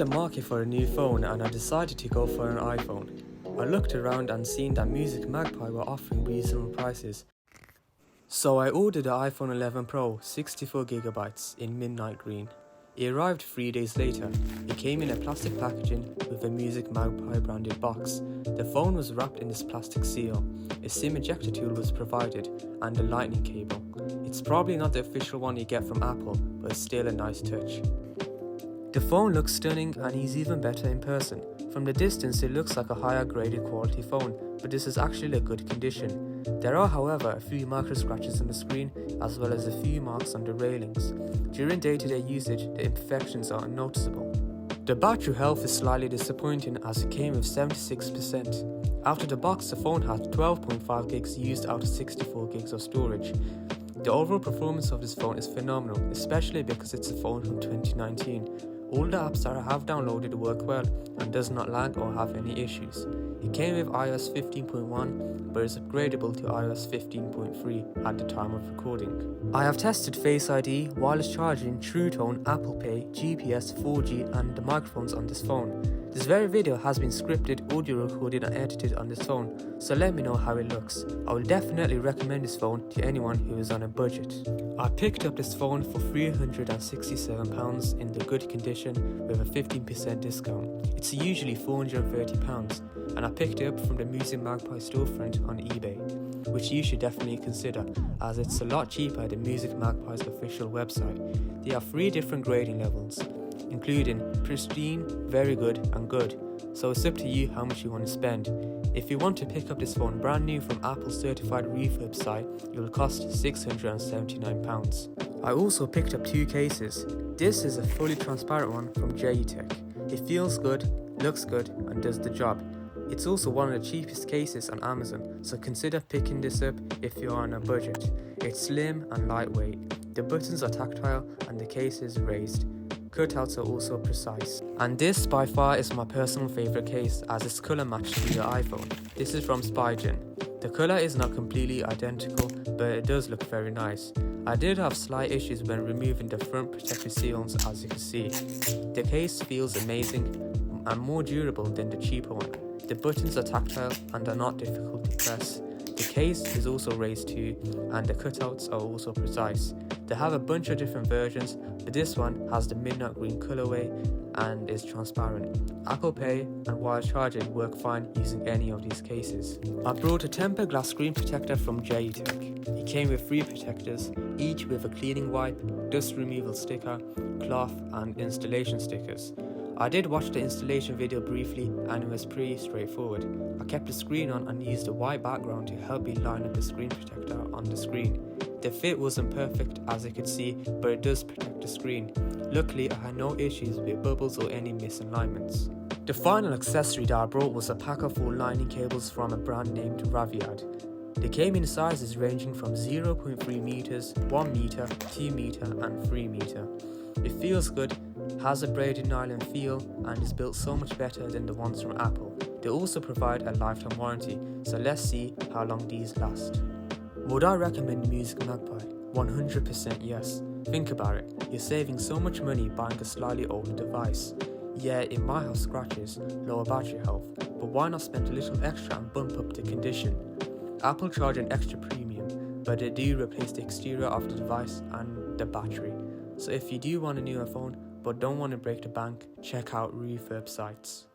the market for a new phone and I decided to go for an iPhone. I looked around and seen that Magpie were offering reasonable prices. So I ordered the iPhone 11 Pro 64GB in midnight green. It arrived 3 days later. It came in a plastic packaging with a Magpie branded box. The phone was wrapped in this plastic seal. A SIM ejector tool was provided and a lightning cable. It's probably not the official one you get from Apple, but it's still a nice touch. The phone looks stunning and is even better in person. From the distance it looks like a higher graded quality phone, but this is actually a good condition. There are however a few micro scratches on the screen as well as a few marks on the railings. During day-to-day usage the imperfections are unnoticeable. The battery health is slightly disappointing as it came with 76%. After the box the phone had 12.5 gigs used out of 64 gigs of storage. The overall performance of this phone is phenomenal, especially because it's a phone from 2019. All the apps that I have downloaded work well and does not lag or have any issues. It came with iOS 15.1 but is upgradable to iOS 15.3 at the time of recording. I have tested Face ID, wireless charging, True Tone, Apple Pay, GPS, 4G and the microphones on this phone. This very video has been scripted, audio recorded and edited on this phone, so let me know how it looks. I will definitely recommend this phone to anyone who is on a budget. I picked up this phone for £367 in the good condition with a 15% discount. It's usually £430 and I picked it up from the Magpie storefront on eBay, which you should definitely consider as it's a lot cheaper than Magpie's official website. They have 3 different grading levels, including pristine, very good and good, so it's up to you how much you want to spend. If you want to pick up this phone brand new from Apple's certified refurb site, it will cost £679. I also picked up 2 cases. This is a fully transparent one from Tech. It feels good, looks good and does the job. It's also one of the cheapest cases on Amazon, so consider picking this up if you're on a budget. It's slim and lightweight. The buttons are tactile and the case is raised. Cutouts are also precise. And this by far is my personal favourite case as it's colour matched to the iPhone. This is from Spygen. The colour is not completely identical, but it does look very nice. I did have slight issues when removing the front protective seals, as you can see. The case feels amazing and more durable than the cheaper one. The buttons are tactile and are not difficult to press. The case is also raised too and the cutouts are also precise. They have a bunch of different versions, but this one has the midnight green colorway and is transparent. Apple Pay and wireless charging work fine using any of these cases. I brought a tempered glass screen protector from Tech. It came with 3 protectors, each with a cleaning wipe, dust removal sticker, cloth and installation stickers. I did watch the installation video briefly and it was pretty straightforward. I kept the screen on and used a white background to help me line up the screen protector on the screen. The fit wasn't perfect as you could see, but it does protect the screen. Luckily I had no issues with bubbles or any misalignments. The final accessory that I brought was a pack of 4 lightning cables from a brand named Riaz. They came in sizes ranging from 0.3 meters, 1 meter, 2 meter and 3 meter. It feels good, has a braided nylon feel and is built so much better than the ones from Apple. They also provide a lifetime warranty, so let's see how long these last. Would I recommend Magpie? 100% yes. Think about it, you're saving so much money buying a slightly older device. Yeah, it might have scratches, lower battery health, but why not spend a little extra and bump up the condition? Apple charge an extra premium, but they do replace the exterior of the device and the battery. So if you do want a newer phone but don't want to break the bank, check out refurb sites.